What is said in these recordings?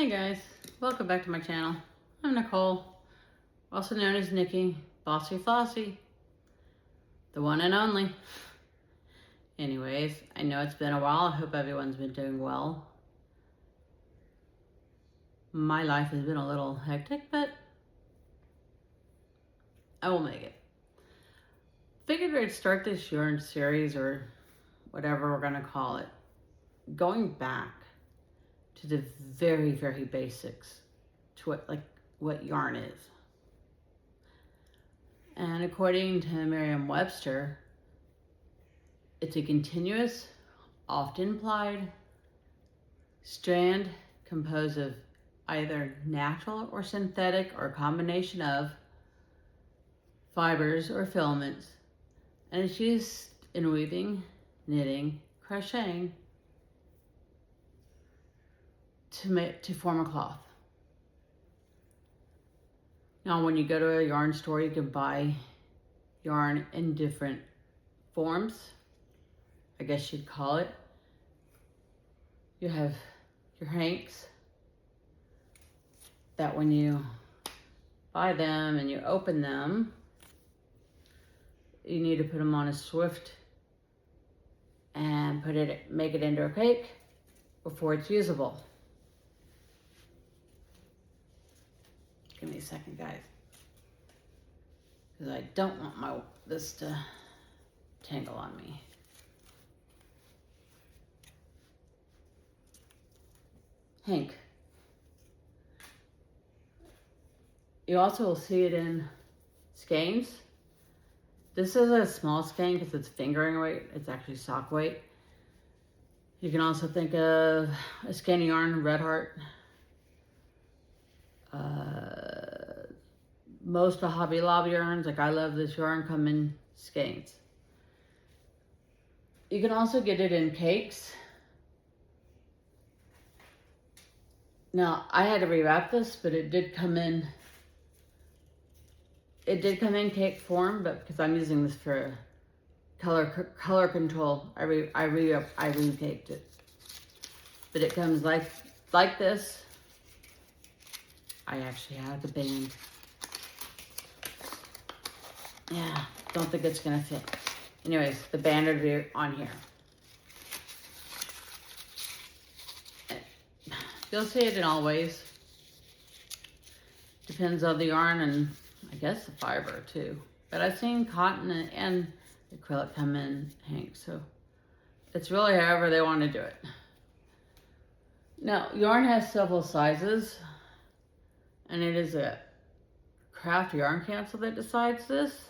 Hey guys, welcome back to my channel. I'm Nicole, also known as Nikki, Bossy Flossy, the one and only. Anyways, I know it's been a while. I hope everyone's been doing well. My life has been a little hectic, but I will make it. Figured I'd start this yarn series, or whatever we're gonna call it, going back to the very, very basics, to what yarn is. And according to Merriam-Webster, it's a continuous, often plied strand composed of either natural or synthetic or a combination of fibers or filaments, and it's used in weaving, knitting, crocheting to form a cloth. Now, when you go to a yarn store, you can buy yarn in different forms, I guess you'd call it. You have your hanks that when you buy them and you open them, you need to put them on a Swift and make it into a cake before it's usable. Give me a second, guys, because I don't want this to tangle on me. Hank. You also will see it in skeins. This is a small skein because it's fingering weight. It's actually sock weight. You can also think of a skein of yarn, Red Heart. Most of Hobby Lobby yarns, like I love this yarn, come in skeins. You can also get it in cakes. Now, I had to rewrap this, but it did come in cake form, but because I'm using this for color control, I recaked it. But it comes like this. I actually have the band. Yeah, don't think it's gonna fit. Anyways, the band would be on here. You'll see it in all ways. Depends on the yarn and I guess the fiber too. But I've seen cotton and acrylic come in hank, so it's really however they want to do it. Now, yarn has several sizes, and it is a Craft Yarn Council that decides this.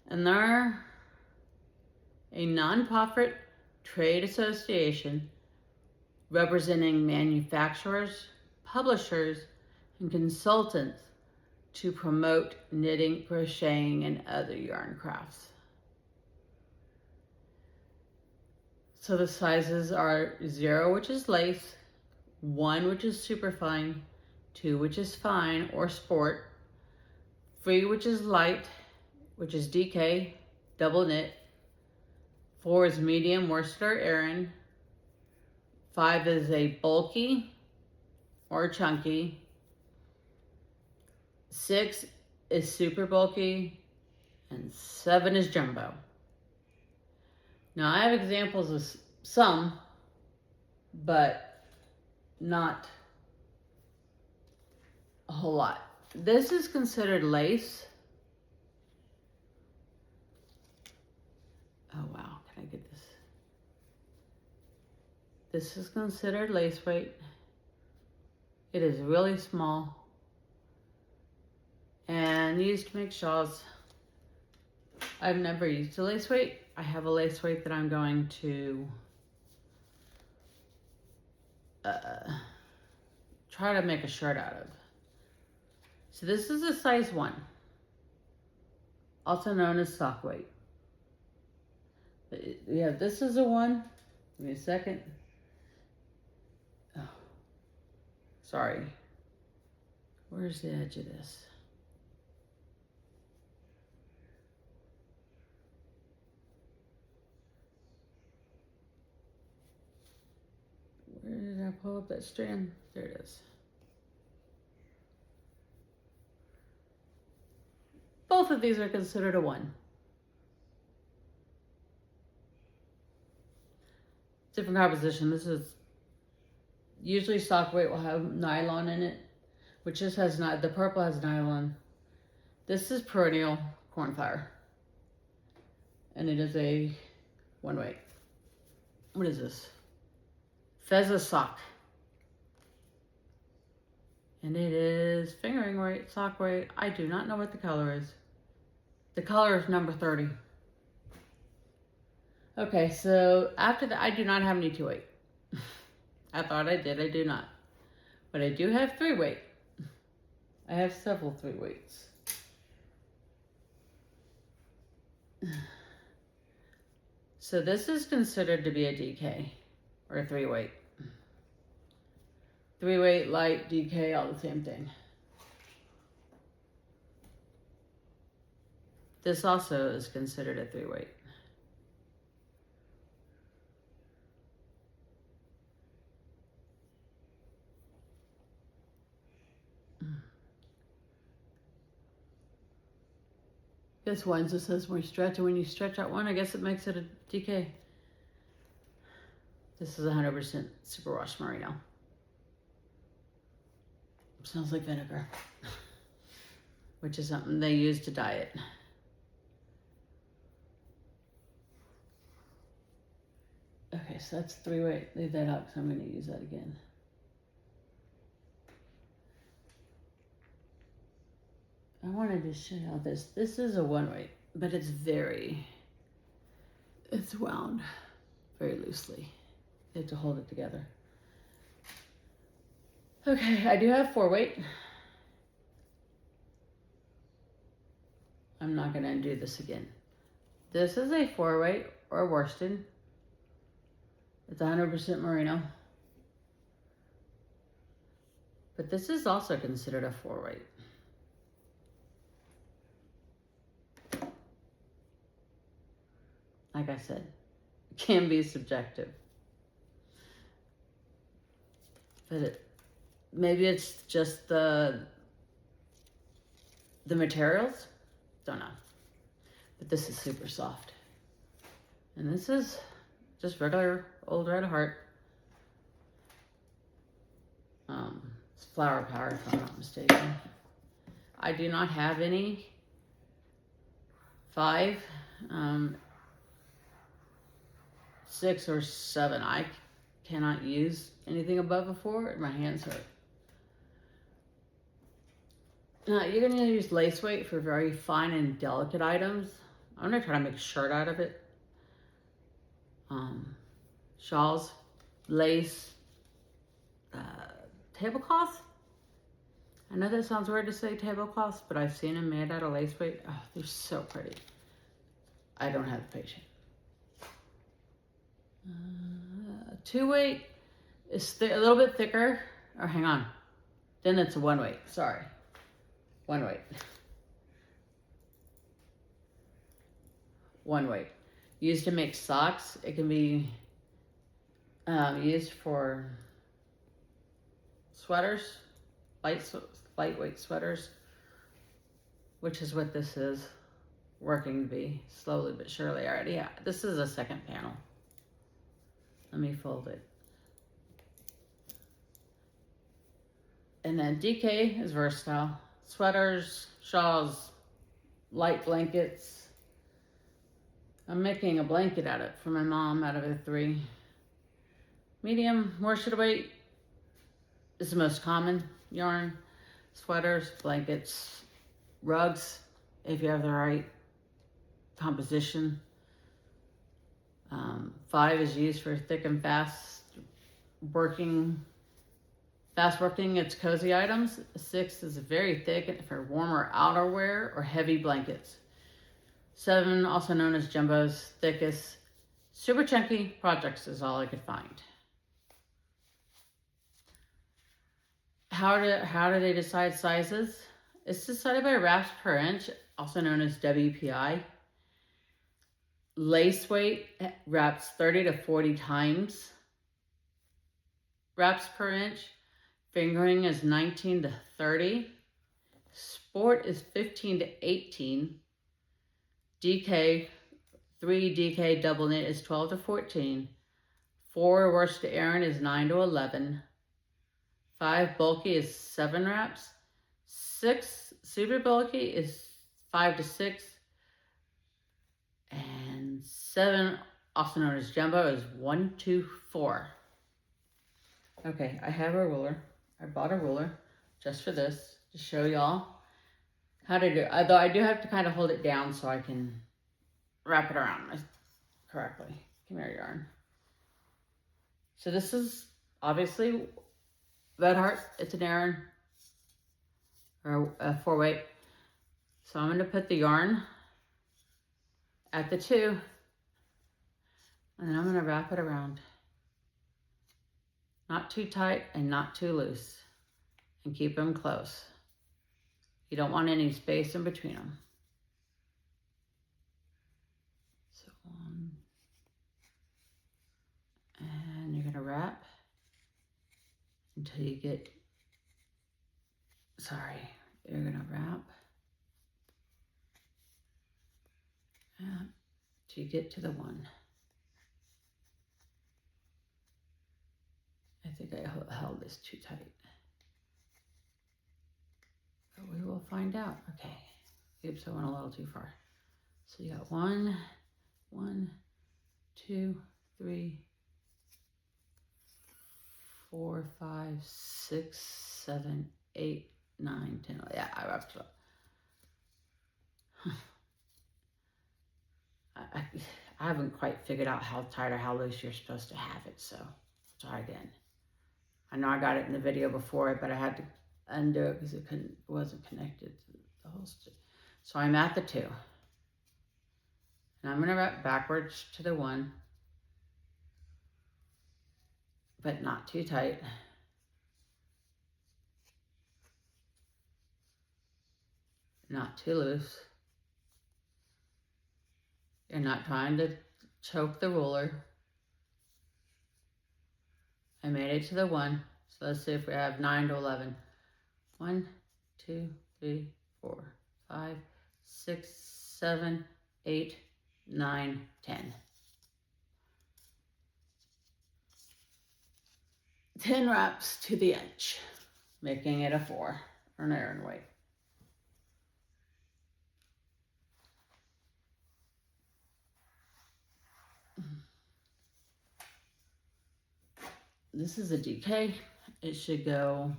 And they're a non-profit trade association representing manufacturers, publishers, and consultants to promote knitting, crocheting, and other yarn crafts. So the sizes are 0, which is lace, 1, which is super fine, 2, which is fine or sport, 3, which is light, which is DK, double knit, 4 is medium worsted or Aran, 5 is a bulky or chunky, 6 is super bulky, and 7 is jumbo. Now, I have examples of some, but not a whole lot. This is considered lace. Oh wow, can I get this? This is considered lace weight. It is really small and used to make shawls. I've never used a lace weight. I have a lace weight that I'm going to try to make a shirt out of. So this is a size 1, also known as sock weight. Yeah, this is a 1. Give me a second. Oh, sorry. Where's the edge of this? Where did I I pull up that strand? There it is. Both of these are considered a 1. Different composition. This is usually sock weight will have nylon in it, which just has not. The purple has nylon. This is perennial cornflower, and it is a 1 weight. What is this? Fezza sock, and it is fingering weight, sock weight. I do not know what the color is. The color is number 30. Okay, so after that, I do not have any 2 weight. I thought I did, I do not. But I do have 3 weight. I have several 3 weights. So this is considered to be a DK, or a 3 weight. 3 weight, light, DK, all the same thing. This also is considered a 3 weight. This one just says more stretch, and when you stretch out one, I guess it makes it a DK. This is 100% superwash merino. Smells like vinegar, which is something they use to dye it. Okay, so that's 3 weight. Leave that out because I'm going to use that again. I wanted to show you this. This is a 1 weight, but it's wound very loosely. You have to hold it together. Okay, I do have 4 weight. I'm not going to undo this again. This is a 4 weight or worsted. It's 100% merino. But this is also considered a 4 weight. Like I said, it can be subjective. But maybe it's just the materials. Don't know. But this is super soft. And this is just regular old red heart. It's flower power, if I'm not mistaken. I do not have any 5, 6 or 7. I cannot use anything above a 4. My hands hurt. Now, you're going to use lace weight for very fine and delicate items. I'm going to try to make a shirt out of it. Shawls, lace, tablecloth. I know that sounds weird to say tablecloths, but I've seen them made out of lace weight. Oh, they're so pretty. I don't have the patience. 2 weight is a little bit thicker. Or hang on. Then it's a 1 weight. Sorry. 1 weight. 1 weight. Used to make socks. It can be used for sweaters, lightweight sweaters, which is what this is working to be slowly but surely already. Yeah, this is a second panel. Let me fold it. And then DK is versatile. Sweaters, shawls, light blankets. I'm making a blanket out of it for my mom out of the 3. Medium worsted weight is the most common yarn. Sweaters, blankets, rugs, if you have the right composition. 5 is used for thick and fast working. It's cozy items. 6 is very thick for warmer outerwear or heavy blankets. 7, also known as jumbos, thickest, super chunky projects is all I could find. How do they decide sizes? It's decided by wraps per inch, also known as WPI. Lace weight wraps 30 to 40 times wraps per inch. Fingering is 19 to 30. Sport is 15 to 18. DK, 3 DK double knit is 12 to 14. 4 worsted Aran is 9 to 11. 5 bulky is 7 wraps. 6 super bulky is 5 to 6. And 7, also known as jumbo, is 1 to 4. Okay, I have a ruler. I bought a ruler just for this, to show y'all how to do it. Although I do have to kind of hold it down so I can wrap it around correctly. Come here, yarn. So this is obviously Red Heart. It's an Aran or a 4-weight. So I'm going to put the yarn at the 2, and then I'm going to wrap it around. Not too tight and not too loose, and keep them close. You don't want any space in between them. So 1, and you're going to wrap until you get, you're going to wrap till you get to the 1. I think I held this too tight. But we will find out. Okay. Oops, I went a little too far. So you got 1, 2, 3, 4, 5, 6, 7, 8, 9, 10. Yeah, I wrapped it up. I haven't quite figured out how tight or how loose you're supposed to have it, so try again. I know I got it in the video before, but I had to undo it because it wasn't connected to the whole stitch. So I'm at the 2. And I'm going to wrap backwards to the 1, but not too tight. Not too loose. You're not trying to choke the ruler. I made it to the 1. So let's see if we have 9 to 11. 1, 2, 3, 4, 5, 6, 7, 8, 9, 10. 10 wraps to the inch, making it a 4 for an Aran weight. This is a DK. It should go,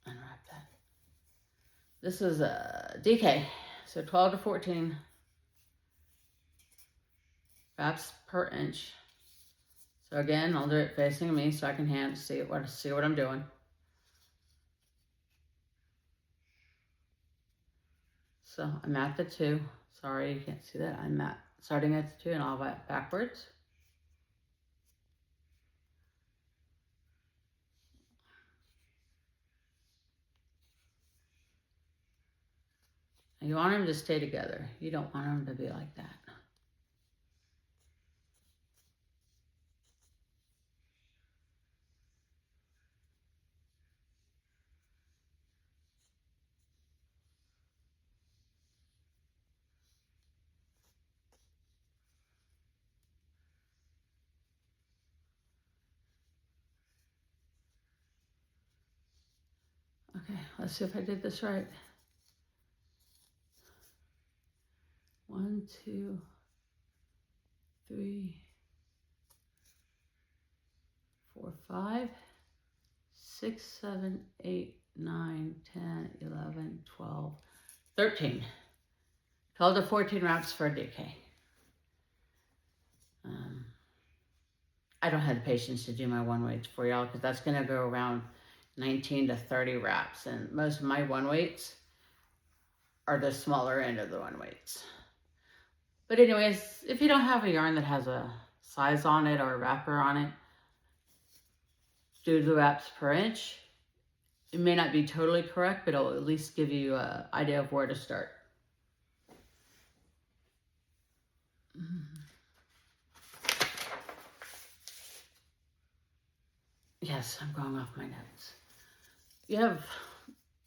unwrap that. This is a DK, so 12 to 14 wraps per inch. So again, I'll do it facing me so I can see what I'm doing. So I'm at the 2. Sorry, you can't see that. I'm starting at the 2, and I'll wrap backwards. And you want them to stay together. You don't want them to be like that. Okay, let's see if I did this right. 1, 2, 3, 4, 5, 6, 7, 8, 9, 10, 11, 12, 13. 12 to 14 wraps for a DK. I don't have the patience to do my 1-weights for y'all because that's going to go around 19 to 30 wraps. And most of my 1-weights are the smaller end of the 1-weights. But anyways, if you don't have a yarn that has a size on it or a wrapper on it, do the wraps per inch. It may not be totally correct, but it'll at least give you an idea of where to start. Yes, I'm going off my notes. You have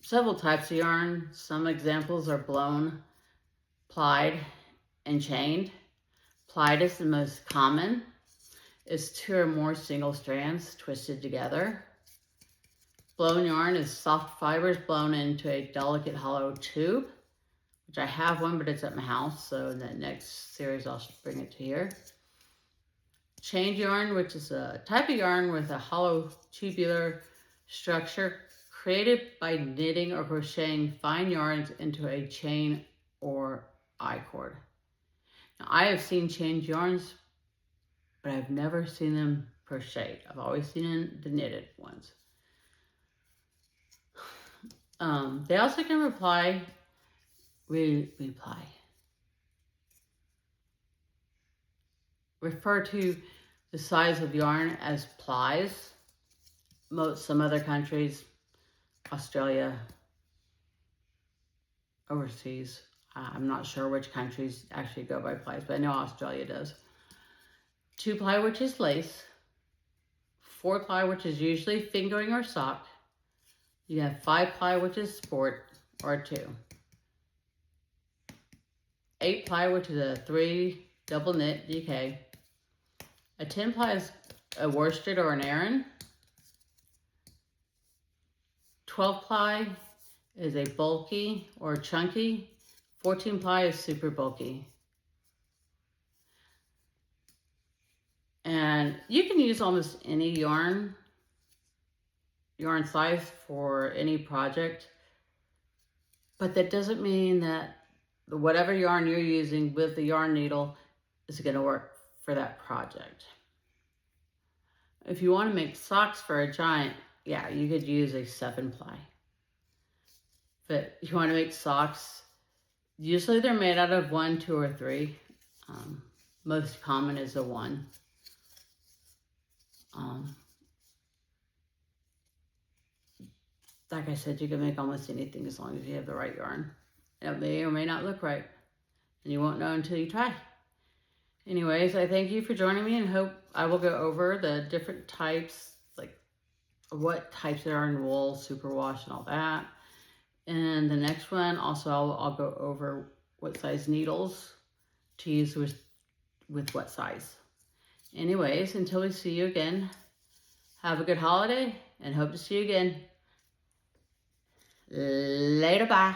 several types of yarn. Some examples are blown, plied, and chained. Plied is the most common. It's 2 or more single strands twisted together. Blown yarn is soft fibers blown into a delicate hollow tube, which I have one, but it's at my house, so in the next series I'll bring it to here. Chained yarn, which is a type of yarn with a hollow tubular structure created by knitting or crocheting fine yarns into a chain or I-cord. Now, I have seen chained yarns, but I've never seen them crocheted. I've always seen the knitted ones. They also can refer to the size of yarn as plies. Some other countries, Australia, overseas, I'm not sure which countries actually go by plies, but I know Australia does. 2-ply, which is lace. 4-ply, which is usually fingering or sock. You have 5-ply, which is sport, or 2. 8-ply, which is a 3 double knit DK. A 10-ply is a worsted or an Aran. 12-ply is a bulky or chunky. 14-ply is super bulky. And you can use almost any yarn size for any project, but that doesn't mean that whatever yarn you're using with the yarn needle is going to work for that project. If you want to make socks for a giant, yeah, you could use a 7-ply. But if you want to make socks, usually they're made out of 1, 2, or 3. Most common is a 1. Like I said, you can make almost anything as long as you have the right yarn. It may or may not look right, and you won't know until you try. Anyways, I thank you for joining me, and hope I will go over the different types, like what types there are in wool, superwash, and all that. And the next one, also I'll go over what size needles to use with what size. Anyways, until we see you again, have a good holiday, and hope to see you again. Later, bye.